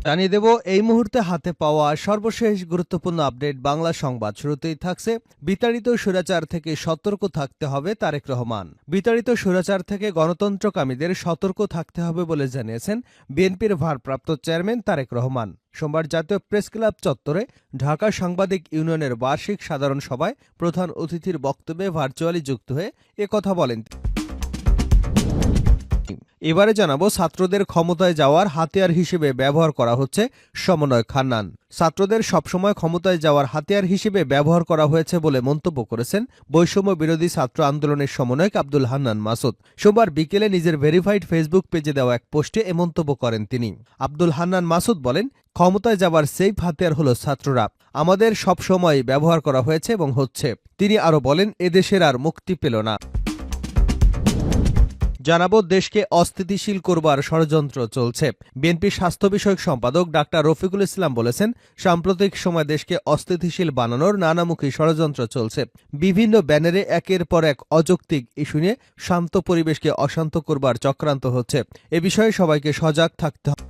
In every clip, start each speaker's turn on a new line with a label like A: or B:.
A: জানিয়ে দেব এই মুহূর্তে হাতে পাওয়া সর্বশেষ গুরুত্বপূর্ণ আপডেট বাংলা সংবাদ। শুরুতেই থাকছে বিতাড়িত স্বৈরাচার থেকে সতর্ক থাকতে হবে তারেক রহমান। বিতাড়িত স্বৈরাচার থেকে গণতন্ত্রকামীদের সতর্ক থাকতে হবে বলে জানিয়েছেন বিএনপির ভারপ্রাপ্ত চেয়ারম্যান তারেক রহমান। সোমবার জাতীয় প্রেস ক্লাব চত্বরে ঢাকা সাংবাদিক ইউনিয়নের বার্ষিক সাধারণ সভায় প্রধান অতিথির বক্তব্যে ভার্চুয়ালি যুক্ত হয়ে একথা বলেন। এবারে জানাবো ছাত্রদের ক্ষমতায় যাওয়ার হাতিয়ার হিসেবে ব্যবহার করা হচ্ছে সমন্বয়ক হান্নান। ছাত্রদের সবসময় ক্ষমতায় যাওয়ার হাতিয়ার হিসেবে ব্যবহার করা হয়েছে বলে মন্তব্য করেছেন বৈষম্য বিরোধী ছাত্র আন্দোলনের সমন্বয়ক আব্দুল হান্নান মাসুদ। সোমবার বিকেলে নিজের ভেরিফাইড ফেসবুক পেজে দেওয়া এক পোস্টে এ মন্তব্য করেন তিনি। আব্দুল হান্নান মাসুদ বলেন, ক্ষমতায় যাবার সেফ হাতিয়ার হল ছাত্ররা, আমাদের সবসময় ব্যবহার করা হয়েছে এবং হচ্ছে। তিনি আরও বলেন, এদেশের আর মুক্তি পেল না। জানাবো দেশকে অস্থিতিশীল করবার ষড়যন্ত্র চলছে। বিএনপির স্বাস্থ্য বিষয়ক সম্পাদক ডাক্তার রফিকুল ইসলাম বলেছেন, সাম্প্রতিক সময় দেশকে অস্থিতিশীল বানানোর নানামুখী ষড়যন্ত্র চলছে। বিভিন্ন ব্যানারে একের পর এক অযৌক্তিক ইস্যু নিয়ে শান্ত পরিবেশকে অশান্ত করবার চক্রান্ত হচ্ছে। এ বিষয়ে সবাইকে সজাগ থাকতে হবে।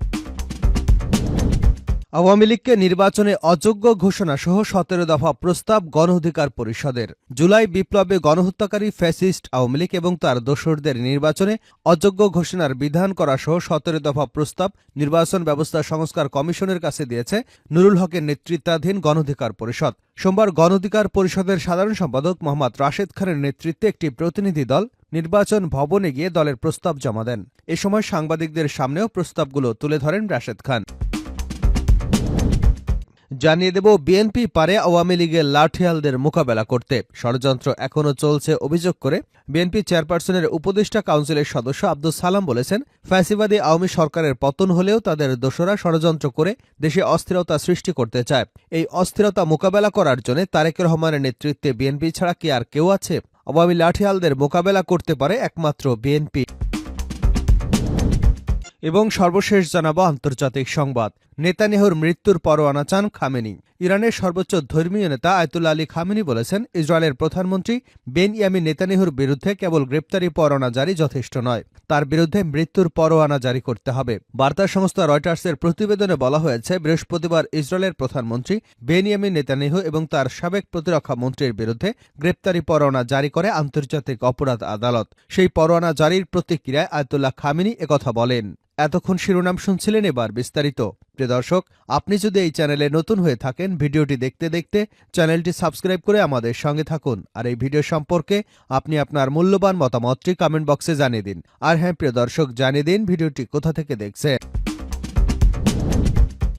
A: আওয়ামী লীগকে নির্বাচনে অযোগ্য ঘোষণা সহ ১৭ দফা প্রস্তাব গণ অধিকার পরিষদের। জুলাই বিপ্লবে গণহত্যাকারী ফ্যাসিস্ট আওয়ামী লীগ এবং তার দোসরদের নির্বাচনে অযোগ্য ঘোষণার বিধান করা সহ ১৭ দফা প্রস্তাব নির্বাচন ব্যবস্থা সংস্কার কমিশনের কাছে দিয়েছে নুরুল হকের নেতৃত্বাধীন গণ অধিকার পরিষদ। সোমবার গণ অধিকার পরিষদের সাধারণ সম্পাদক মোহাম্মদ রাশেদ খানের নেতৃত্বে একটি প্রতিনিধি দল নির্বাচন ভবনে গিয়ে দলের প্রস্তাব জমা দেন। এ সময় সাংবাদিকদের সামনেও প্রস্তাবগুলো তুলে ধরেন রাশেদ খান। জানিয়ে দেব বিএনপি পারে আওয়ামী লীগের লাঠিয়ালদের মোকাবেলা করতে, ষড়যন্ত্র এখনও চলছে অভিযোগ করে বিএনপি চেয়ারপারসনের উপদেষ্টা কাউন্সিলের সদস্য আব্দুল সালাম বলেছেন, ফ্যাসিবাদী আওয়ামী সরকারের পতন হলেও তাদের দোসরা ষড়যন্ত্র করে দেশে অস্থিরতা সৃষ্টি করতে চায়। এই অস্থিরতা মোকাবেলা করার জন্য তারেক রহমানের নেতৃত্বে বিএনপি ছাড়া কি আর কেউ আছে? আওয়ামী লাঠিয়ালদের মোকাবেলা করতে পারে একমাত্র বিএনপি। এবং সর্বশেষ জানাবো আন্তর্জাতিক সংবাদ। নেতানিয়াহুর মৃত্যুর পরোয়ানা চান খামেনি। ইরানের সর্বোচ্চ ধর্মীয় নেতা আয়াতুল্লাহ আলী খামেনি বলেছেন, ইসরায়েলের প্রধানমন্ত্রী বেনয়ামিন নেতানিয়াহুর বিরুদ্ধে কেবল গ্রেপ্তারি পরোয়ানা জারি যথেষ্ট নয়, তার বিরুদ্ধে মৃত্যুর পরোয়ানা জারি করতে হবে। বার্তা সংস্থা রয়টার্সের প্রতিবেদনে বলা হয়েছে, বৃহস্পতিবার ইসরায়েলের প্রধানমন্ত্রী বেনয়ামিন নেতানিয়াহু এবং তার সাবেক প্রতিরক্ষা মন্ত্রীর বিরুদ্ধে গ্রেপ্তারি পরোয়ানা জারি করে আন্তর্জাতিক অপরাধ আদালত। সেই পরোয়ানা জারির প্রতিক্রিয়ায় আয়াতুল্লাহ খামেনি একথা বলেন। এতক্ষণ শিরোনাম শুনছিলেন, এবার বিস্তারিত। প্রিয় দর্শক, আপনি যদি এই চ্যানেলে নতুন হয়ে থাকেন, ভিডিওটি দেখতে দেখতে চ্যানেলটি সাবস্ক্রাইব করে আমাদের সঙ্গে থাকুন। আর এই ভিডিও সম্পর্কে আপনি আপনার মূল্যবান মতামতটি কমেন্ট বক্সে জানিয়ে দিন। আর হ্যাঁ প্রিয় দর্শক, জানিয়ে দিন ভিডিওটি কোথা থেকে দেখছেন।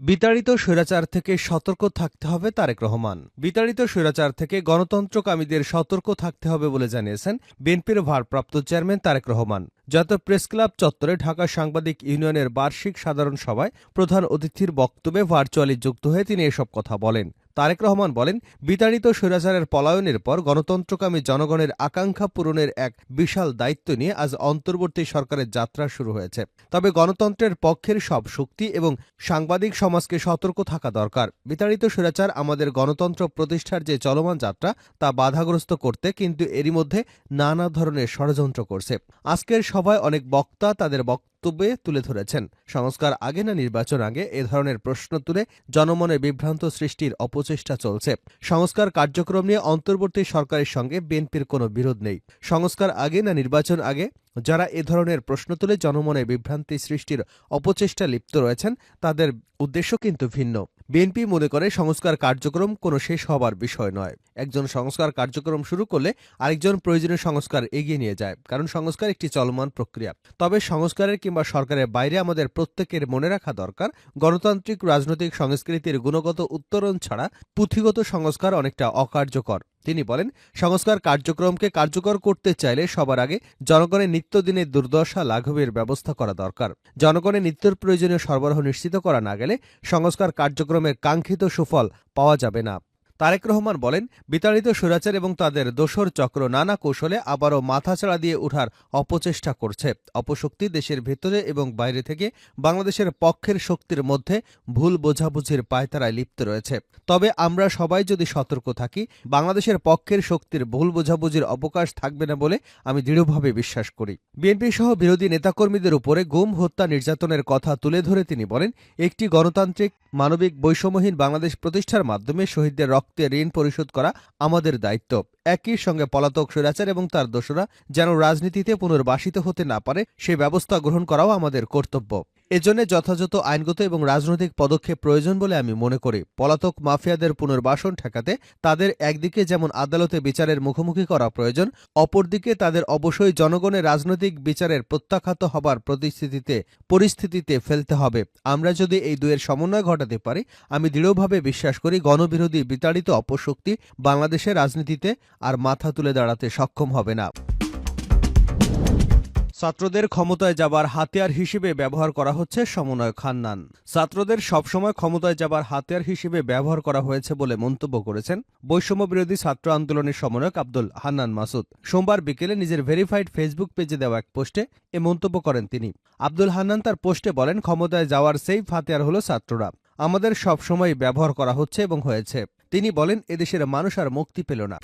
A: বিতাড়িত স্বৈরাচার থেকে সতর্ক থাকতে হবে তারেক রহমান। বিতাড়িত স্বৈরাচার থেকে গণতন্ত্রকামীদের সতর্ক থাকতে হবে বলে জানিয়েছেন বিএনপির ভারপ্রাপ্ত চেয়ারম্যান তারেক রহমান। জাতীয় প্রেস ক্লাব চত্বরে ঢাকা সাংবাদিক ইউনিয়নের বার্ষিক সাধারণ সভায় প্রধান অতিথির বক্তব্যে ভার্চুয়ালি যুক্ত হয়ে তিনি এসব কথা বলেন। তারেক রহমান বলেন, বিতাড়িত স্বৈরাচারের পলায়নের পর গণতন্ত্রকামী জনগণের আকাঙ্ক্ষা পূরণের এক বিশাল দায়িত্ব নিয়ে আজ অন্তর্বর্তী সরকারের যাত্রা শুরু হয়েছে। তবে গণতন্ত্রের পক্ষের সব শক্তি এবং সাংবাদিক সমাজকে সতর্ক থাকা দরকার। বিতাড়িত স্বৈরাচার আমাদের গণতন্ত্র প্রতিষ্ঠার যে চলমান যাত্রা তা বাধাগ্রস্ত করতে কিন্তু এরই মধ্যে নানা ধরনের ষড়যন্ত্র করছে। আজকের সভায় অনেক বক্তা তাদের বক্তব্যে তুলে ধরেছেন, সংস্কার আগে না নির্বাচন আগে, এ ধরনের প্রশ্ন তুলে জনমনে বিভ্রান্ত সৃষ্টির অপচেষ্টা চলছে। সংস্কার কার্যক্রম নিয়ে অন্তর্বর্তী সরকারের সঙ্গে বিএনপির কোনো বিরোধ নেই। সংস্কার আগে না নির্বাচন আগে, যারা এ ধরনের প্রশ্ন তুলে জনমনে বিভ্রান্তি সৃষ্টির অপচেষ্টা লিপ্ত রয়েছেন তাদের উদ্দেশ্য কিন্তু ভিন্ন। বিএনপি মনে করে সংস্কার কার্যক্রম কোনো শেষ হবার বিষয় নয়। একজন সংস্কার কার্যক্রম শুরু করলে আরেকজন প্রয়োজনীয় সংস্কার এগিয়ে নিয়ে যায়, কারণ সংস্কার একটি চলমান প্রক্রিয়া। তবে সংস্কারের কিংবা সরকারের বাইরে আমাদের প্রত্যেকের মনে রাখা দরকার, গণতান্ত্রিক রাজনৈতিক সংস্কৃতির গুণগত উত্তরণ ছাড়া পুঁথিগত সংস্কার অনেকটা অকার্যকর। তিনি বলেন, সংস্কার কার্যক্রমকে কার্যকর করতে চাইলে সবার আগে জনগণের নিত্যদিনের দুর্দশা লাঘবের ব্যবস্থা করা দরকার। জনগণের নিত্য প্রয়োজনীয় সরবরাহ নিশ্চিত করা না গেলে সংস্কার কার্যক্রমের কাঙ্ক্ষিত সুফল পাওয়া যাবে না। তারেক রহমান বলেন, বিতাড়িত স্বৈরাচার এবং তাদের দোসর চক্র নানা কৌশলে আবারও মাথাচাড়া দিয়ে ওঠার অপচেষ্টা করছে। অপশক্তি দেশের ভেতরে এবং বাইরে থেকে বাংলাদেশের পক্ষের শক্তির মধ্যে ভুল বোঝাবুঝির পায়তারায় লিপ্ত রয়েছে। তবে আমরা সবাই যদি সতর্ক থাকি, বাংলাদেশের পক্ষের শক্তির ভুল বোঝাবুঝির অবকাশ থাকবে না বলে আমি দৃঢ়ভাবে বিশ্বাস করি। বিএনপি সহ বিরোধী নেতাকর্মীদের উপরে গুম, হত্যা, নির্যাতনের কথা তুলে ধরে তিনি বলেন, একটি গণতান্ত্রিক, মানবিক, বৈষম্যহীন বাংলাদেশ প্রতিষ্ঠার মাধ্যমে শহীদদের রক্তের ঋণ পরিশোধ করা আমাদের দায়িত্ব। একই সঙ্গে পলাতক স্বৈরাচার এবং তার দোসরা যেন রাজনীতিতে পুনর্বাসিত হতে না পারে সে ব্যবস্থা গ্রহণ করাও আমাদের কর্তব্য। এজন্য যথাযথ আইনগত এবং রাজনৈতিক পদক্ষেপ প্রয়োজন বলে আমি মনে করি। পলাতক মাফিয়াদের পুনর্বাসন ঠেকাতে তাদের একদিকে যেমন আদালতে বিচারের মুখোমুখি করা প্রয়োজন, অপরদিকে তাদের অবশ্যই জনগণের রাজনৈতিক বিচারের প্রত্যাখ্যাত হবার পরিস্থিতিতে ফেলতে হবে। আমরা যদি এই দুয়ের সমন্বয় ঘটাতে পারি, আমি দৃঢ়ভাবে বিশ্বাস করি গণবিরোধী বিতাড়িত অপশক্তি বাংলাদেশের রাজনীতিতে আর মাথা তুলে দাঁড়াতে সক্ষম হবে না। ছাত্রদের ক্ষমতায় যাবার হাতিয়ার হিসেবে ব্যবহার করা হচ্ছে সমন্বয়ক হান্নান। ছাত্রদের সবসময় ক্ষমতায় যাবার হাতিয়ার হিসেবে ব্যবহার করা হয়েছে বলে মন্তব্য করেছেন বৈষম্য বিরোধী ছাত্র আন্দোলনের সমন্বয়ক আব্দুল হান্নান মাসুদ। সোমবার বিকেলে নিজের ভেরিফাইড ফেসবুক পেজে দেওয়া এক পোস্টে এ মন্তব্য করেন তিনি। আব্দুল হান্নান তার পোস্টে বলেন, ক্ষমতায় যাওয়ার সেফ হাতিয়ার হল ছাত্ররা। আমাদের সবসময় ব্যবহার করা হচ্ছে এবং হয়েছে। তিনি বলেন, এদেশের মানুষ আর মুক্তি পেল না।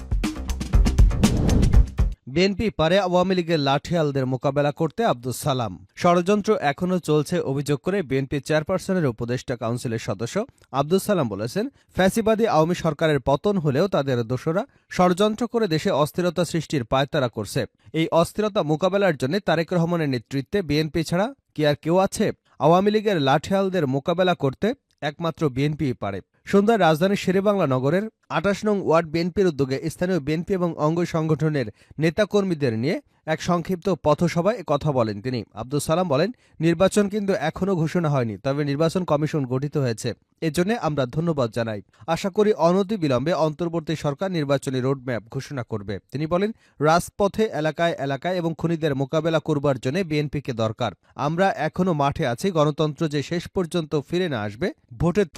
A: বিএনপি পারে আওয়ামী লীগের লাঠিয়ালদের মোকাবেলা করতে আব্দুস সালাম। ষড়যন্ত্র এখনও চলছে অভিযোগ করে বিএনপি চেয়ারপারসনের উপদেষ্টা কাউন্সিলের সদস্য আব্দুস সালাম বলেছেন, ফ্যাসিবাদী আওয়ামী সরকারের পতন হলেও তাদের দোসরা ষড়যন্ত্র করে দেশে অস্থিরতা সৃষ্টির পায়তারা করছে। এই অস্থিরতা মোকাবেলার জন্য তারেক রহমানের নেতৃত্বে বিএনপি ছাড়া কি আর কেউ আছে? আওয়ামী লীগের লাঠিয়ালদের মোকাবেলা করতে একমাত্র বিএনপিই পারে। সন্ধ্যায় রাজধানীর শেরেবাংলা নগরের ২৮ নং ওয়ার্ড বিএনপির উদ্যোগে স্থানীয় বিএনপি এবং অঙ্গ সংগঠনের নেতাকর্মীদের নিয়ে এক সংক্ষিপ্ত পথসভায় কথা বলেন তিনি। আব্দুস সালাম বলেন, নির্বাচন কিন্তু এখনও ঘোষণা হয়নি, তবে নির্বাচন কমিশন গঠিত হয়েছে। এজন্য আমরা ধন্যবাদ জানাই। আশা করি অনতিবিলম্বে অন্তর্বর্তী সরকার নির্বাচনী রোডম্যাপ ঘোষণা করবে। তিনি বলেন, রাজপথে এলাকায় এলাকায় এবং খুনিদের মোকাবেলা করবার জন্য বিএনপিকে দরকার। আমরা এখনও মাঠে আছি। গণতন্ত্র যে শেষ পর্যন্ত ফিরে না আসবে, ভোটের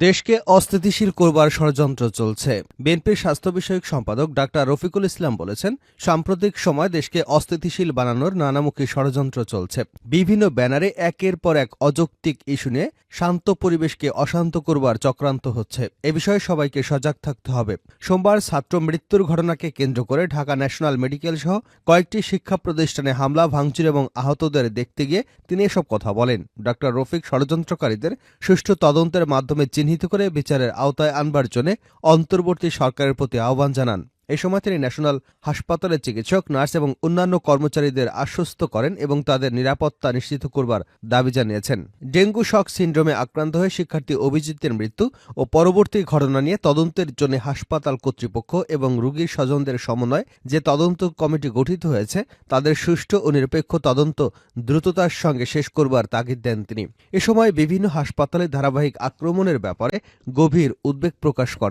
A: দেশকে অস্থিতিশীল করবার ষড়যন্ত্র চলছে। বিএনপির স্বাস্থ্য বিষয়ক সম্পাদক ডাক্তার রফিকুল ইসলাম বলেছেন, সাম্প্রতিক সময় দেশকে অস্থিতিশীল বানানোর নানামুখী ষড়যন্ত্র চলছে। বিভিন্ন ব্যানারে একের পর এক অযৌক্তিক ইস্যু নিয়ে শান্ত পরিবেশকে অশান্ত করবার চক্রান্ত হচ্ছে। এ বিষয়ে সবাইকে সজাগ থাকতে হবে। সোমবার ছাত্র মৃত্যুর ঘটনাকে কেন্দ্র করে ঢাকা ন্যাশনাল মেডিকেল সহ কয়েকটি শিক্ষা প্রতিষ্ঠানে হামলা, ভাঙচুর এবং আহতদের দেখতে গিয়ে তিনি এসব কথা বলেন। ডাক্তার রফিক ষড়যন্ত্রকারীদের সুষ্ঠু তদন্তের মাধ্যমে চিহ্নিত করে বিচারের আওতায় আনবার জন্য অন্তর্বর্তী সরকারের প্রতি আহ্বান জানান। এ সময় তিনি ন্যাশনাল হাসপাতালের চিকিৎসক, নার্স এবং অন্যান্য কর্মচারীদের আশ্বস্ত করেন এবং তাদের নিরাপত্তা নিশ্চিত করবার দাবি জানিয়েছেন। ডেঙ্গু শক সিন্ড্রোমে আক্রান্ত হয়ে শিক্ষার্থী অভিজিতের মৃত্যু ও পরবর্তী ঘটনা নিয়ে তদন্তের জন্য হাসপাতাল কর্তৃপক্ষ এবং রোগীর স্বজনদের সমন্বয়ে যে তদন্ত কমিটি গঠিত হয়েছে, তাদের সুষ্ঠু ও নিরপেক্ষ তদন্ত দ্রুততার সঙ্গে শেষ করবার তাগিদ দেন তিনি। এ সময় বিভিন্ন হাসপাতালে ধারাবাহিক আক্রমণের ব্যাপারে গভীর উদ্বেগ প্রকাশ করেন।